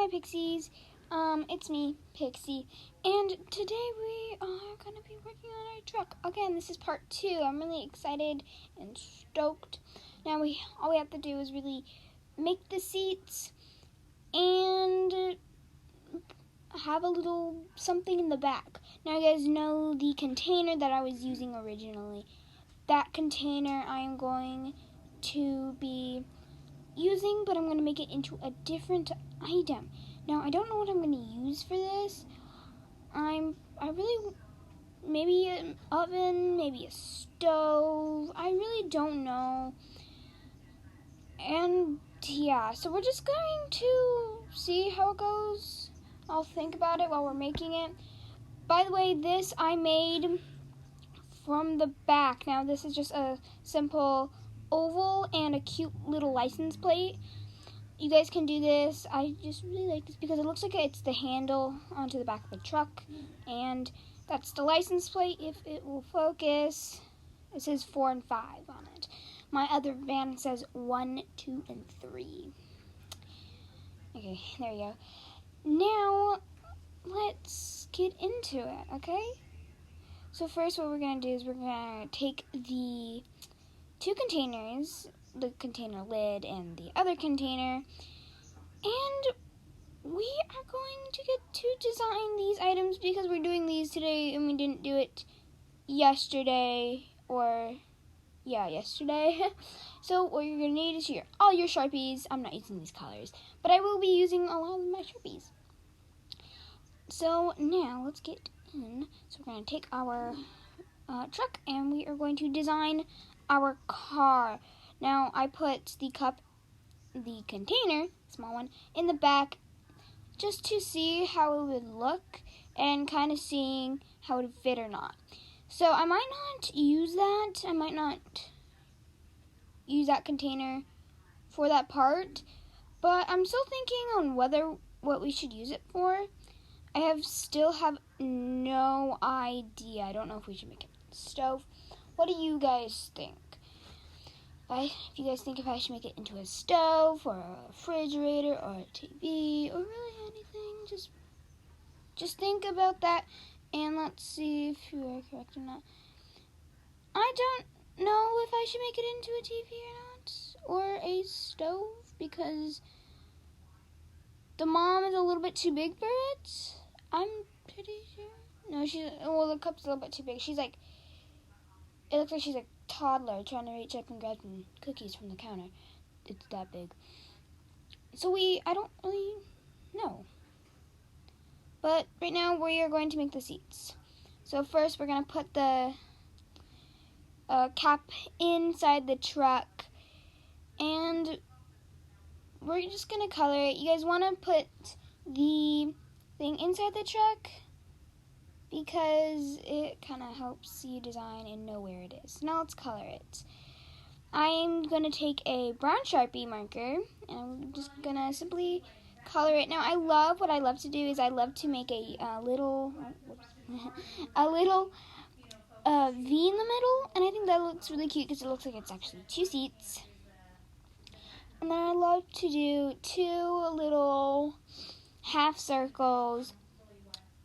my pixies. It's me, Pixie, and today we are going to be working on our truck. Again, this is part 2. I'm really excited and stoked. Now all we have to do is really make the seats and have a little something in the back. Now you guys know the container that I was using originally. That container I am going to be using, but I'm going to make it into a different item. Now, I don't know what I'm going to use for this. Maybe an oven, maybe a stove. I really don't know. And yeah, so we're just going to see how it goes. I'll think about it while we're making it. By the way, this I made from the back. Now, this is just a simple oval and a cute little license plate. You guys can do this. I just really like this because it looks like it's the handle onto the back of the truck, and that's the license plate if it will focus. It says 4 and 5 on it. My other van says 1, 2, and 3. Okay, there you go. Now, let's get into it, okay? So first what we're going to do is we're going to take the 2 containers, the container lid and the other container, and we are going to get to design these items because we're doing these today and we didn't do it yesterday. So what you're going to need is all your Sharpies. I'm not using these colors, but I will be using a lot of my Sharpies. So now let's get in. So we're going to take our truck and we are going to design our car. Now I put the container, small one, in the back just to see how it would look and kind of seeing how it would fit or not. So I might not use that. I might not use that container for that part, but I'm still thinking on what we should use it for. I still have no idea. I don't know if we should make it a stove. What do you guys think? If you guys think if I should make it into a stove or a refrigerator or a TV or really anything, just think about that and let's see if you are correct or not. I don't know if I should make it into a TV or not, or a stove, because the mom is a little bit too big for it. I'm pretty sure. No, the cup's a little bit too big. It looks like she's a toddler trying to reach up and grab some cookies from the counter. It's that big. So I don't really know. But right now we are going to make the seats. So first we're going to put the cap inside the truck, and we're just going to color it. You guys want to put the thing inside the truck because it kind of helps you design and know where it is. Now let's color it. I'm going to take a brown Sharpie marker and I'm just going to simply color it. Now what I love to do is I love to make a little V in the middle, and I think that looks really cute because it looks like it's actually 2 seats. And then I love to do 2 little half circles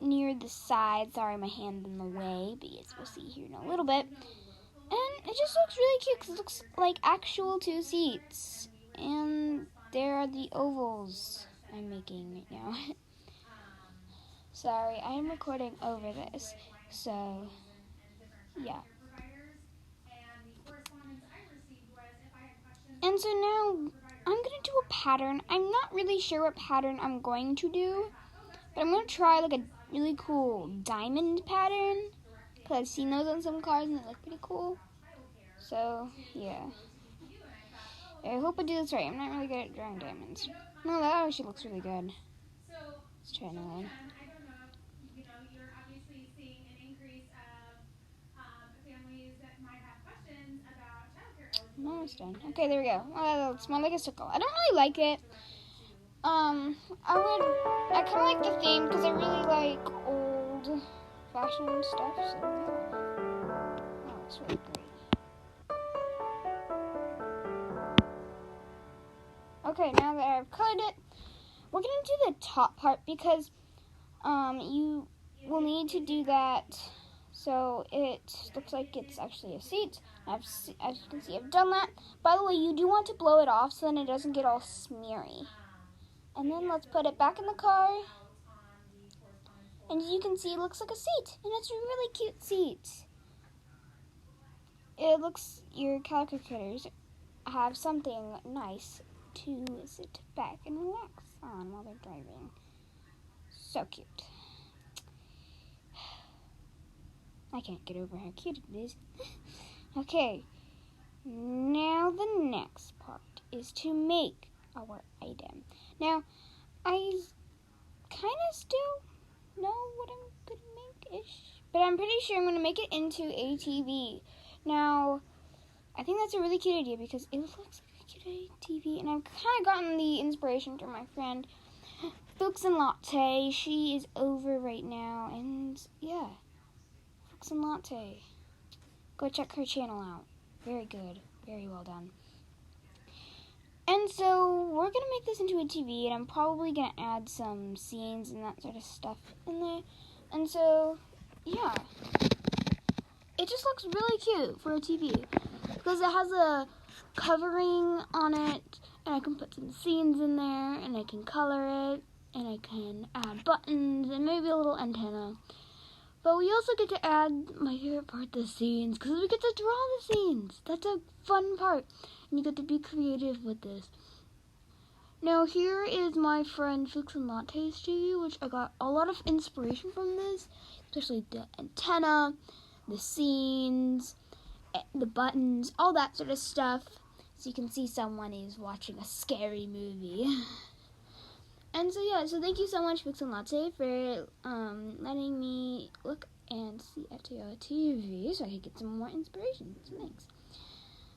near the side. Sorry, my hand's in the way, but yes, we'll see here in a little bit. And it just looks really cute because it looks like actual 2 seats. And there are the ovals I'm making right now. Sorry, I am recording over this, so yeah. And so now I'm going to do a pattern. I'm not really sure what pattern I'm going to do, but I'm going to try like a really cool diamond pattern because I've seen those on some cars and they look pretty cool. So yeah, I hope I do this right. I'm not really good at drawing diamonds. No, that actually looks really good. Let's try another one. I'm almost done. Okay, there we go. It's more like a circle. I don't really like it. I kind of like the theme because I really like old-fashioned stuff. So yeah. Oh, it's really great. Okay, now that I've colored it, we're going to do the top part because you will need to do that so it looks like it's actually a seat. As you can see, I've done that. By the way, you do want to blow it off so then it doesn't get all smeary. And then let's put it back in the car. And as you can see, it looks like a seat. And it's a really cute seat. It looks, your Calico Critters have something nice to sit back and relax on while they're driving. So cute. I can't get over how cute it is. Okay, now the next part is to make our item. Now, I kind of still know what I'm going to make-ish, but I'm pretty sure I'm going to make it into a TV. Now, I think that's a really cute idea because it looks like a cute TV, and I've kind of gotten the inspiration from my friend Books and Latte. She is over right now, and yeah, Books and Latte. Go check her channel out. Very good. Very well done. And so we're going to make this into a TV, and I'm probably going to add some scenes and that sort of stuff in there. And so, yeah. It just looks really cute for a TV because it has a covering on it, and I can put some scenes in there, and I can color it, and I can add buttons and maybe a little antenna. But we also get to add my favorite part, the scenes, because we get to draw the scenes. That's a fun part, and you get to be creative with this. Now here is my friend Books and Latte's TV, which I got a lot of inspiration from this, especially the antenna, the scenes, the buttons, all that sort of stuff. So you can see someone is watching a scary movie. And so yeah, so thank you so much, Books and Latte, for letting me look and see at your TV so I could get some more inspiration. So thanks.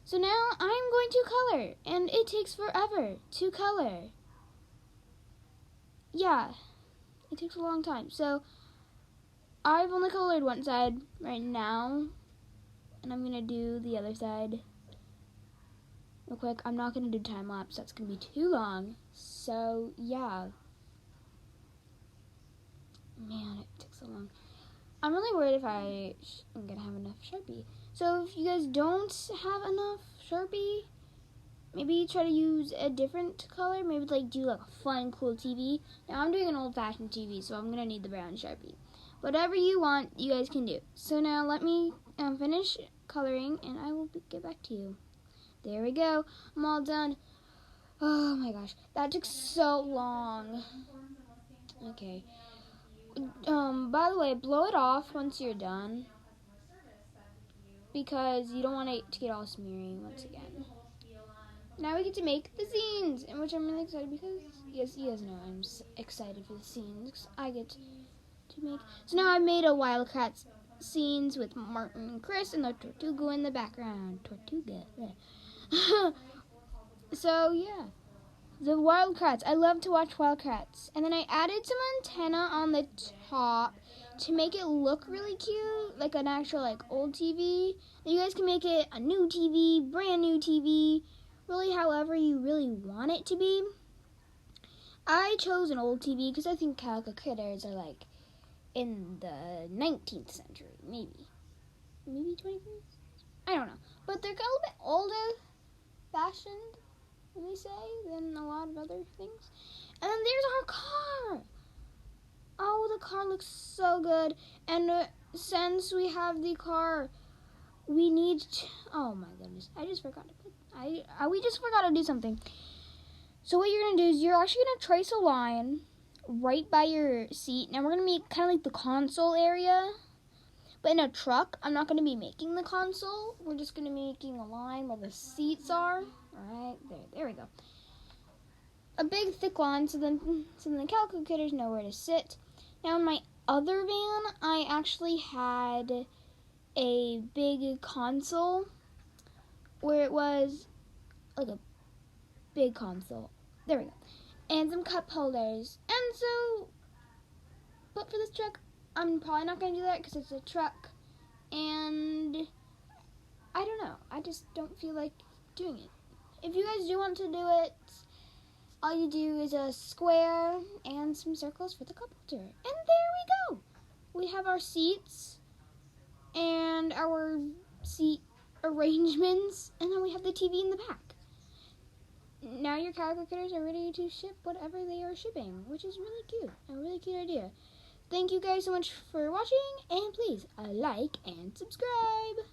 So now I'm going to color, and it takes forever to color. Yeah, it takes a long time. So I've only colored one side right now, and I'm going to do the other side real quick. I'm not going to do time lapse. That's going to be too long. So, yeah. Man, it took so long. I'm really worried if I'm going to have enough Sharpie. So, if you guys don't have enough Sharpie, maybe try to use a different color. Maybe do like a fun, cool TV. Now, I'm doing an old-fashioned TV, so I'm going to need the brown Sharpie. Whatever you want, you guys can do. So, now let me finish coloring, and I will get back to you. There we go. I'm all done. Oh my gosh, that took so long. Okay. By the way, blow it off once you're done, because you don't want it to get all smeary once again. Now we get to make the scenes, and which I'm really excited because, yes, you guys know I'm excited for the scenes. I get to make. So now I made a Wildcats scenes with Martin and Chris and the Tortuga in the background. Tortuga. So, yeah. The Wildcats. I love to watch Wildcats. And then I added some antenna on the top to make it look really cute, like an actual, old TV. And you guys can make it a new TV, brand new TV, really however you really want it to be. I chose an old TV because I think Calico Critters are, in the 19th century, maybe 21st? I don't know. But they're a little bit older-fashioned, let me say, than a lot of other things. And then there's our car. Oh, the car looks so good. And since we have the car, we need to, oh my goodness, I just forgot to we just forgot to do something. So what you're going to do is you're actually going to trace a line right by your seat. Now we're going to make kind of like the console area, but in a truck. I'm not going to be making the console. We're just going to be making a line where the seats are. Right there we go. A big thick line so then the Calico Critters know where to sit. Now in my other van, I actually had a big console where it was like a big console. There we go. And some cup holders. And so, but for this truck, I'm probably not going to do that because it's a truck. And I don't know. I just don't feel like doing it. If you guys do want to do it, all you do is a square and some circles for the cup holder. And there we go. We have our seats and our seat arrangements, and then we have the TV in the back. Now your Calico Critters are ready to ship whatever they are shipping, which is really cute. A really cute idea. Thank you guys so much for watching, and please like and subscribe.